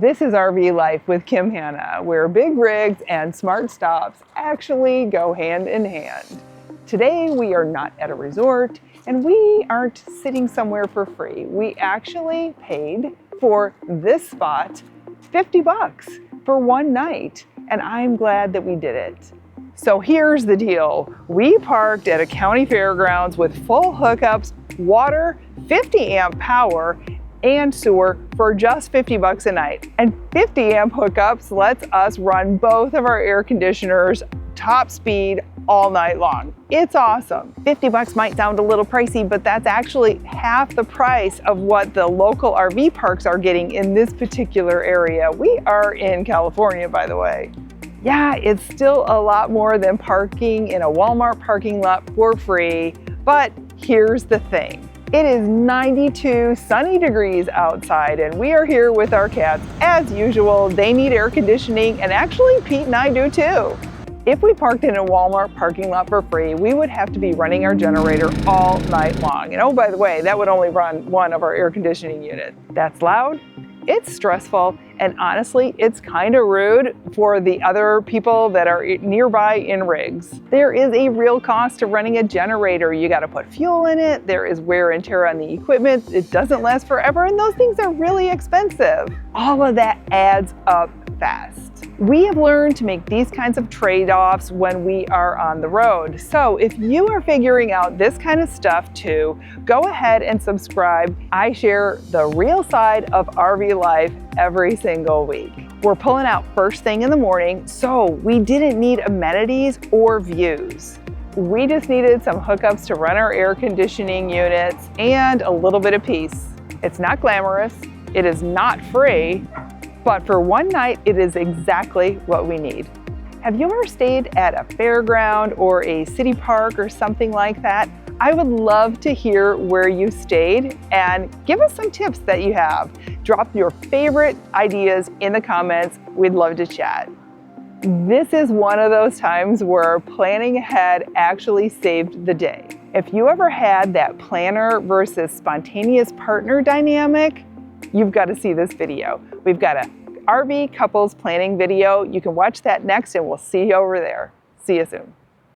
This is RV Life with Kim Hanna, where big rigs and smart stops actually go hand in hand. Today we are not at a resort and we aren't sitting somewhere for free. We actually paid for this spot $50 for one night, and I'm glad that we did it. So here's the deal. We parked at a county fairgrounds with full hookups, water, 50 amp power, and sewer for just $50 a night. And 50 amp hookups lets us run both of our air conditioners top speed all night long. It's awesome. $50 might sound a little pricey, but that's actually half the price of what the local RV parks are getting in this particular area. We are in California, by the way. Yeah, it's still a lot more than parking in a Walmart parking lot for free, but here's the thing. It is 92 sunny degrees outside and we are here with our cats. As usual, they need air conditioning, and actually Pete and I do too. If we parked in a Walmart parking lot for free, we would have to be running our generator all night long. And oh, by the way, that would only run one of our air conditioning units. That's loud, it's stressful, and honestly, it's kind of rude for the other people that are nearby in rigs. There is a real cost to running a generator. You got to put fuel in it. There is wear and tear on the equipment. It doesn't last forever, and those things are really expensive. All of that adds up fast. We have learned to make these kinds of trade-offs when we are on the road. So if you are figuring out this kind of stuff too, go ahead and subscribe. I share the real side of RV life every single week. We're pulling out first thing in the morning, so we didn't need amenities or views. We just needed some hookups to run our air conditioning units and a little bit of peace. It's not glamorous, it is not free, but for one night, it is exactly what we need. Have you ever stayed at a fairground or a city park or something like that? I would love to hear where you stayed and give us some tips that you have. Drop your favorite ideas in the comments. We'd love to chat. This is one of those times where planning ahead actually saved the day. If you ever had that planner versus spontaneous partner dynamic, you've got to see this video. We've got a RV couples planning video. You can watch that next and we'll see you over there. See you soon.